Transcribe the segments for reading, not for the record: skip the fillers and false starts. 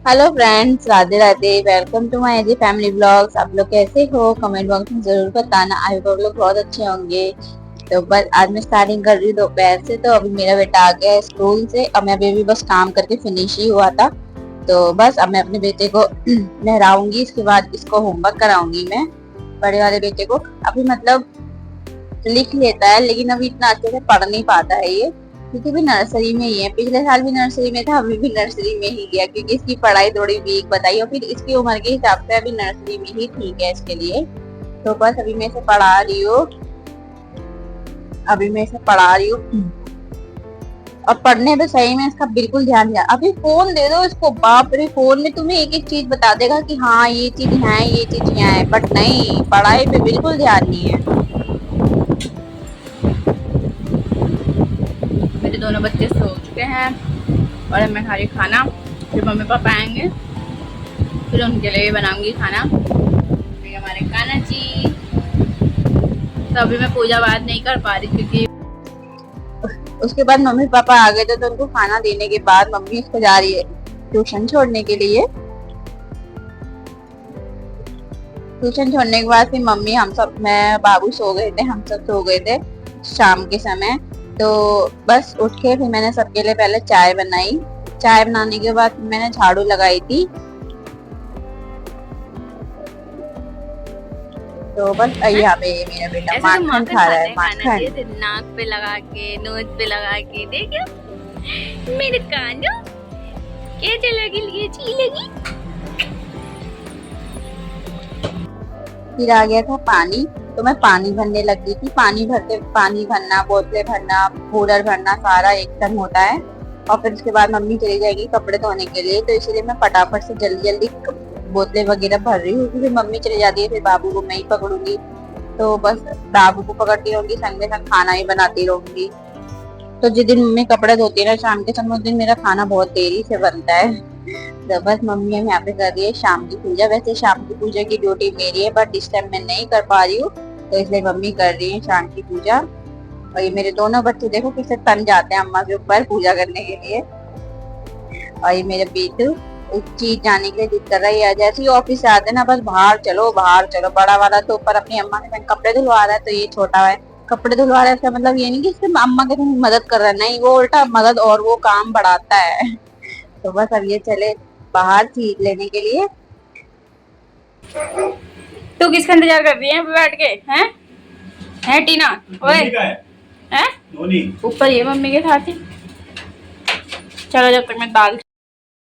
Hello friends, Radhe Radhe. Welcome to my AG family blogs. आप लोग कैसे हो? कमेंट बॉक्स में जरूर बताना। आई होप आप लोग बहुत अच्छे होंगे। तो बस आज मैं स्टार्टिंग कर रही हूँ दोपहर से। तो अभी मेरा बेटा आ गया है स्कूल से। अब मैं अभी बस काम करके फिनिश ही हुआ था। तो बस अब मैं अपने बेटे को नहलाऊंगी, इसके बाद इसको होमवर्क कराऊंगी। मैं बड़े वाले बेटे को अभी मतलब लिख लेता है, लेकिन अभी इतना अच्छे से पढ़ नहीं पाता है ये, क्योंकि भी नर्सरी में ही है। पिछले साल भी नर्सरी में था, अभी भी नर्सरी में ही गया, क्योंकि इसकी पढ़ाई थोड़ी वीक बताई और फिर इसकी उम्र के हिसाब से अभी नर्सरी में ही ठीक है इसके लिए। तो बस अभी मैं इसे पढ़ा रही हूँ। और पढ़ने पे सही में इसका बिल्कुल ध्यान दिया। अभी फोन दे दो इसको, बाप रे, फोन में तुम्हें एक एक चीज बता देगा कि हाँ ये चीज यहाँ है, ये चीज यहाँ है, बट नहीं, पढ़ाई पे बिल्कुल ध्यान नहीं है। मेरे दोनों बच्चे सो चुके हैं और अब मैं खा रही खाना। फिर मम्मी पापा आएंगे, फिर उनके लिए भी बनाऊंगी खाना। फिर हमारे कान्हा जी। तो अभी मैं पूजा पाठ नहीं कर पा रही, क्योंकि उसके बाद मम्मी पापा आ गए थे। तो उनको खाना देने के बाद मम्मी उसको जा रही है ट्यूशन छोड़ने के लिए। ट्यूशन छोड़ने के बाद फिर मम्मी, हम सब, मैं, बाबू सो गए थे, हम सब सो गए थे शाम के समय। तो बस उठ के फिर मैंने सबके लिए पहले चाय बनाई। चाय बनाने के बाद मैंने झाड़ू लगाई थी। तो बस यहाँ पे मेरा बेटा माखन खा रहा है। माखन नाक पे लगा के, नोज पे लगा के, देखो मेरे कानू कैसे लगी, लगी। फिर आ गया था पानी। तो मैं पानी भरने लग गई थी। पानी भरना, बोतलें भरना, कूलर भरना, सारा एक संग होता है। और फिर उसके बाद मम्मी चली जाएगी कपड़े धोने के लिए। तो इसलिए मैं फटाफट से जल्दी जल्दी बोतलें वगैरह भर रही हूँ। फिर मम्मी चली जाती है, फिर बाबू को मैं ही पकड़ूंगी। तो बस बाबू को पकड़ती रहूंगी, संग में संग खाना ही बनाती रहूंगी। तो जिस दिन मम्मी कपड़े धोती है ना शाम के समय, उस दिन मेरा खाना बहुत देरी से बनता है। तो बस मम्मी हम यहाँ पे कर रही है शाम की पूजा। वैसे शाम की पूजा की ड्यूटी मेरी है, बट इस टाइम मैं नहीं कर पा रही हूँ, तो इसलिए मम्मी कर रही है शाम की पूजा। और ये मेरे दोनों बच्चे देखो किससे तन जाते हैं अम्मा के ऊपर पूजा करने के लिए। और ये मेरे बेटू एक चीज जाने के लिए जिद कर रही है। जैसे ही ऑफिस से आते ना, बस बाहर चलो बाहर चलो। बड़ा वाला तो ऊपर अपनी अम्मा के संग कपड़े धुलवा रहा है, तो ये छोटा है कपड़े धुलवा रहा है। इसका मतलब ये नहीं कि सिर्फ अम्मा के संग मदद कर रहा है, नहीं, वो उल्टा मदद और वो काम बढ़ाता है। तो बस अब ये चले बाहर चीज लेने के लिए। तू किसका इंतजार कर रही है बैठ के? हैं टीना? ओए हैं ऊपर ये मम्मी के साथ ही। चलो जब तक मैं दाल।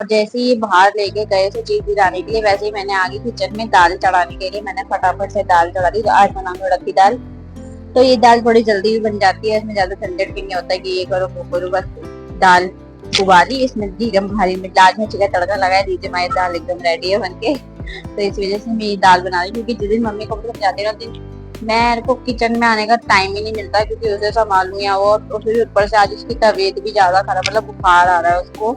और जैसे ही बाहर लेके गए थे चीज लाने के लिए, वैसे ही मैंने आगे किचन में दाल चढ़ाने के लिए मैंने फटाफट से दाल चढ़ा दी। तो आज बनाऊंगी उड़द की दाल। तो ये दाल थोड़ी जल्दी भी बन जाती है, इसमें ज्यादा झंझट भी नहीं होता कि ये करो वो करो। बस दाल उबाली, इसमें जीरा हरी मिर्च लाल मिर्च का तड़का लगाया, दीजिए हमारी दाल एकदम रेडी है बनके। तो इस वजह से मैं ये दाल बना रही हूँ, क्योंकि जिस दिन मम्मी को जाती है ना दिन मेरे को किचन में आने का टाइम ही नहीं मिलता, क्योंकि उसे संभालूं या वो। और फिर ऊपर से आज उसकी तबीयत भी ज्यादा खराब, मतलब बुखार आ रहा है उसको।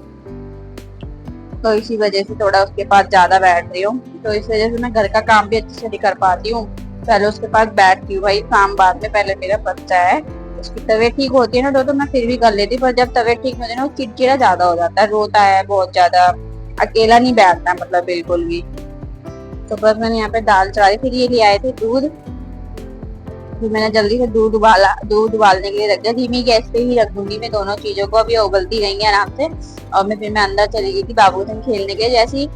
तो इसी वजह से थोड़ा उसके पास ज्यादा बैठ रही हूँ। तो इस वजह से मैं घर का काम भी अच्छे से नहीं कर पाती हूँ। पहले उसके पास बैठती हूँ, भाई काम बाद में, पहले मेरा बच्चा है। उसकी तबीयत ठीक होती है ना तो मैं फिर भी कर लेती, पर जब तबीयत ठीक नहीं होती ना, वो चिड़चिड़ा ज्यादा हो जाता है, रोता है बहुत ज्यादा, अकेला नहीं बैठता मतलब बिल्कुल भी। तो बस मैंने यहाँ पे दाल चढ़ाई। फिर ये ले आए थे दूध। फिर मैंने जल्दी से दूध उबालने के लिए रख दिया। धीमी गैस पे ही रख दूंगी मैं दोनों चीजों को, अभी उबलती रहेंगी आराम से। और फिर मैं अंदर चली गई थी बाबू से खेलने के। जैसे ही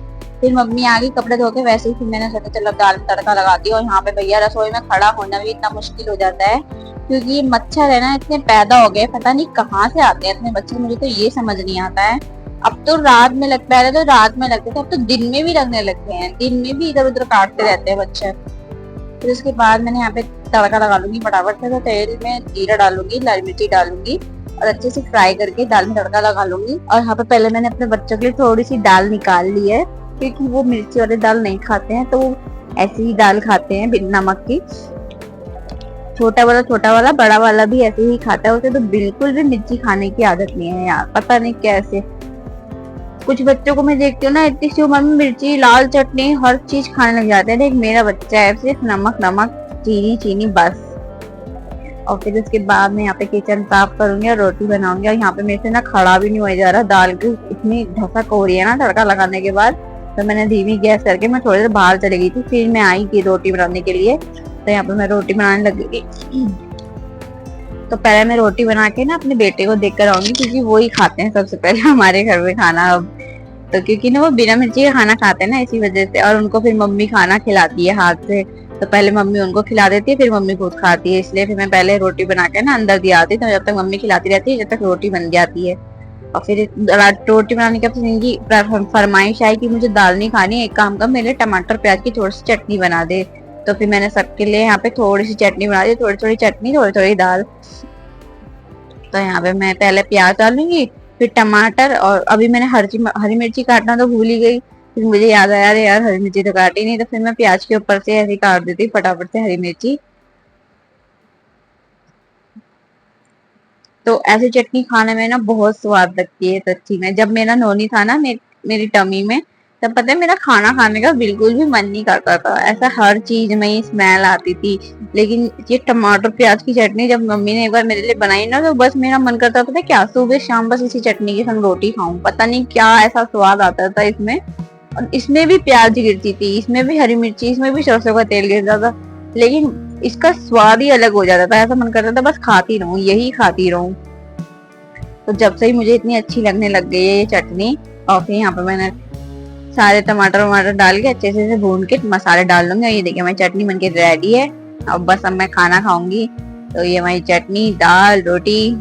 फिर मम्मी आ गई कपड़े धो के, वैसे ही फिर मैंने सोचा चलो दाल में तड़का लगा दिया। और यहाँ पे भैया रसोई में खड़ा होना भी इतना मुश्किल हो जाता है, क्योंकि ये मच्छर है ना इतने पैदा हो गए, पता नहीं कहाँ से आते हैं इतने मच्छर, मुझे तो ये समझ नहीं आता है। अब तो रात में लगता है, तो रात में लगते थे, अब तो दिन में भी लगने लगते हैं, दिन में भी इधर उधर काटते रहते हैं मच्छर। फिर उसके बाद मैंने यहाँ पे तड़का लगा लूंगी फटाफट से। तो तेल में जीरा डालूंगी, लाल मिर्ची डालूंगी और अच्छे से फ्राई करके दाल में तड़का लगा लूंगी। और यहाँ पे पहले मैंने अपने बच्चों के लिए थोड़ी सी दाल निकाल ली है, क्योंकि वो मिर्ची वाली दाल नहीं खाते हैं, तो वो ऐसी ही दाल खाते हैं बिना नमक की। छोटा वाला, बड़ा वाला भी ऐसे ही खाता है, उसे तो बिल्कुल भी मिर्ची खाने की आदत नहीं है यार, पता नहीं कैसे। कुछ बच्चों को मैं देखती हूँ ना, इतनी सी उम्र में मिर्ची, लाल चटनी, हर चीज खाने लग जाते हैं। लेकिन मेरा बच्चा है सिर्फ नमक नमक, चीनी चीनी, बस। और फिर उसके बाद मैं यहाँ पे किचन साफ करूंगी और रोटी बनाऊंगी। और यहाँ पे मेरे से ना खड़ा भी नहीं हो जा रहा, दाल की इतनी धसक हो रही है ना तड़का लगाने के बाद। तो मैंने धीमी गैस करके मैं थोड़ी देर बाहर चली गई थी, फिर मैं आई थी रोटी बनाने के लिए। तो यहाँ पे मैं रोटी बनाने लग गई। तो पहले मैं रोटी बना के ना अपने बेटे को देख कर आऊंगी, क्योंकि वो ही खाते हैं सबसे पहले हमारे घर में खाना अब। तो क्योंकि ना वो बिना मिर्ची का खाना खाते हैं ना, इसी वजह से। और उनको फिर मम्मी खाना खिलाती है हाथ से। तो पहले मम्मी उनको खिला देती है, फिर मम्मी खुद खाती है। इसलिए फिर मैं पहले रोटी बना के ना अंदर दिया आती, तो जब तक मम्मी खिलाती रहती है, जब तक रोटी बन जाती है। और फिर रोटी बनाने के बाद इनकी फरमाइश आई कि मुझे दाल नहीं खानी, एक काम कर मेरे टमाटर प्याज की थोड़ी सी चटनी बना दे। तो फिर मैंने सबके लिए यहाँ पे थोड़ी सी चटनी बना दी, थोड़ी थोड़ी चटनी थोड़ी थोड़ी दाल। तो यहाँ पे मैं पहले प्याज डालूंगी, फिर टमाटर, और अभी मैंने हरी मिर्ची काटना तो भूल ही गई। फिर मुझे याद आया, अरे यार हरी मिर्ची तो काटी नहीं। तो फिर मैं प्याज के ऊपर से ऐसे ही काट देती फटाफट से हरी मिर्ची। तो ऐसी चटनी खाने में ना बहुत स्वाद लगती है सच्ची में। जब मेरा नोनी था ना मेरी टमी में, तब पता है मेरा खाना खाने का बिल्कुल भी मन नहीं करता था। ऐसा हर चीज में ही स्मेल आती थी। लेकिन ये टमाटर प्याज की चटनी जब मम्मी ने एक बार मेरे लिए बनाई ना, तो बस मेरा मन करता था क्या सुबह शाम बस इसी चटनी के संग रोटी खाऊं। पता नहीं क्या ऐसा स्वाद आता था इसमें। और इसमें भी प्याज गिरती थी, इसमें भी हरी मिर्ची, इसमें भी सरसों का तेल गिरता था, लेकिन इसका स्वाद ही अलग हो जाता था। ऐसा मन करता था बस खाती रहूं, यही खाती रहूं। तो जब से ही मुझे इतनी अच्छी लगने लग गई है ये चटनी। और फिर यहाँ पे मैंने सारे टमाटर वमाटर डाल के अच्छे से भून के मसाले डाल दूंगी। और ये देखिए हमारी चटनी बनके रेडी है। अब बस अब मैं खाना खाऊंगी। तो ये हमारी चटनी, दाल, रोटी।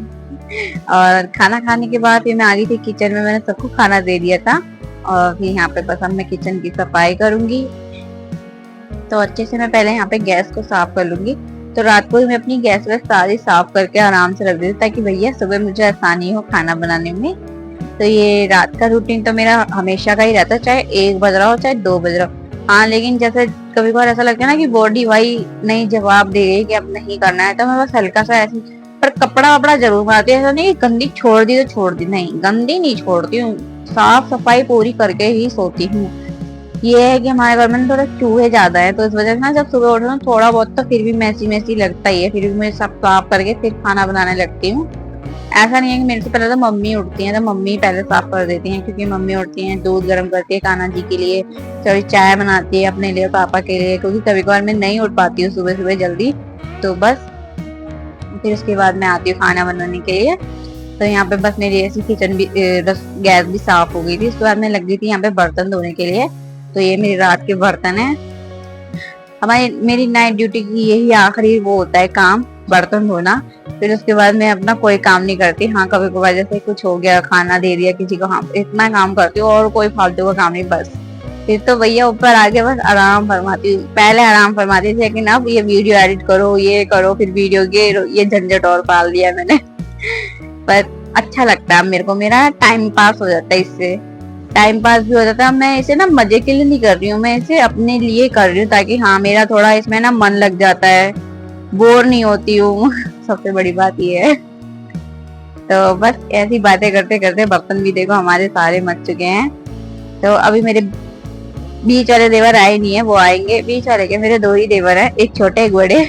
और खाना खाने के बाद फिर मैं आ गई थी किचन में, मैंने सबको खाना दे दिया था। और फिर यहाँ पे बस अब मैं किचन की सफाई करूंगी। तो अच्छे से मैं पहले यहाँ पे गैस को साफ कर लूंगी। तो रात को ही मैं अपनी गैस वैस सारी साफ करके आराम से रख देती, ताकि भैया सुबह मुझे आसानी हो खाना बनाने में। तो ये रात का रूटीन तो मेरा हमेशा का ही रहता है, चाहे 1 बज रहा हो चाहे 2 बज रहा हो। हाँ लेकिन जैसे कभी कभार ऐसा लगता है ना कि बॉडी भाई नहीं जवाब दे गई कि अब नहीं करना है, तो मैं बस हल्का सा ऐसे, पर कपड़ा वपड़ा जरूर बनाती हूँ। ऐसा नहीं कि गंदी छोड़ दी तो छोड़ दी, नहीं गंदी नहीं छोड़ती हूँ, साफ सफाई पूरी करके ही सोती हूँ। ये है कि हमारे घर में थोड़ा चूहे ज्यादा है, तो इस वजह से ना जब सुबह उठो ना थोड़ा बहुत तो फिर भी मैसी मैसी लगता ही है। फिर भी मैं सब साफ करके फिर खाना बनाने लगती हूँ। ऐसा नहीं है कि मेरे से पहले तो मम्मी उठती हैं, तो मम्मी पहले साफ कर देती हैं, क्योंकि मम्मी उठती हैं, दूध गर्म करती है कान्हा जी के लिए, थोड़ी चाय बनाती है अपने लिए, पापा के लिए, क्योंकि कभी कभार मैं नहीं उठ पाती हूँ सुबह सुबह जल्दी। तो बस फिर उसके बाद मैं आती हूँ खाना बनाने के लिए। तो यहाँ पे बस मेरी ऐसी किचन भी गैस भी साफ हो गई थी। उसके बाद मैं लग गई थी यहाँ पे बर्तन धोने के लिए। तो ये मेरी रात के बर्तन है। हमारी मेरी नाइट ड्यूटी की यही आखिरी वो होता है काम, बर्तन धोना। फिर उसके बाद मैं अपना कोई काम नहीं करती। हाँ कभी कभार जैसे कुछ हो गया, खाना दे दिया किसी को, हाँ इतना काम करती हूँ, और कोई फालतू का काम नहीं बस। फिर तो भैया ऊपर आके बस आराम फरमाती हूँ। पहले आराम फरमाती थी, लेकिन अब ये वीडियो एडिट करो, ये करो, फिर वीडियो ये झंझट और पाल दिया मैंने। पर अच्छा लगता है मेरे को, मेरा टाइम पास हो जाता है इससे। टाइम पास भी हो जाता है। मैं इसे ना मजे के लिए नहीं कर रही हूँ, मैं इसे अपने लिए कर रही हूँ, ताकि हाँ मेरा थोड़ा इसमें ना मन लग जाता है, बोर नहीं होती हूँ। सबसे बड़ी बात ये है। तो बस ऐसी बातें करते करते बर्तन भी देखो हमारे सारे मच चुके हैं। तो अभी मेरे बीच वाले देवर आए नहीं है, वो आएंगे। बीच वाले के मेरे 2 ही देवर है, एक छोटे एक बड़े।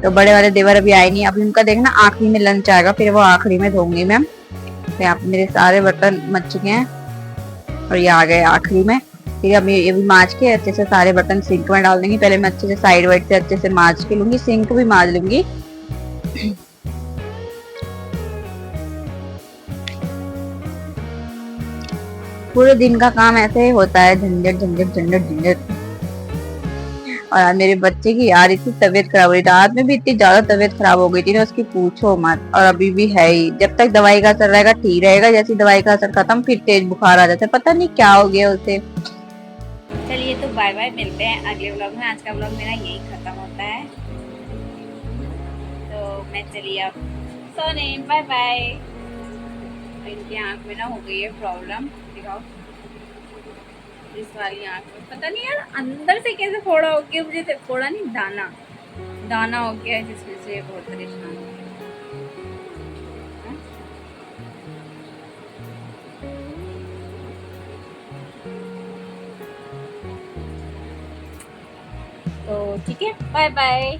तो बड़े वाले देवर अभी आए नहीं, अभी उनका देखना आखिरी में लंच आएगा, फिर वो आखिरी में धोंगी मैं। तो यहाँ पे मेरे सारे बर्तन मच चुके हैं और ये आ गए आखिरी में। फिर अब ये भी मांज के अच्छे से सारे बर्तन सिंक में डाल देंगे। पहले मैं अच्छे से साइड वाइड से अच्छे से मांज के लूंगी, सिंक भी मांज लूंगी। पूरे दिन का काम ऐसे ही होता है, झंझट झंझट झंझट झंझट। और आज मेरे बच्चे की यार इतनी तबीयत खराब हुई, रात में भी इतनी ज्यादा तबीयत खराब हो गई थी ना उसकी, पूछो मत। और अभी भी है ही, जब तक दवाई का असर रहेगा ठीक रहेगा, जैसी दवाई का असर खत्म फिर तेज बुखार आ जाता है, पता नहीं क्या हो गया उसे। चलिए तो बाय बाय, मिलते हैं अगले व्लॉग में। आज का व्लॉग मेरा यही खत्म होता है, तो मैं चलिए अब सोने, बाय बाय। इनकी आंख में ना हो गई है प्रॉब्लम, दिखाओ इस वाली आंख में, पता नहीं यार अंदर से कैसे फोड़ा हो गया, मुझे से फोड़ा नहीं, दाना दाना हो गया है, जिस वजह से बहुत परेशान हो गया। तो ठीक है, बाय बाय।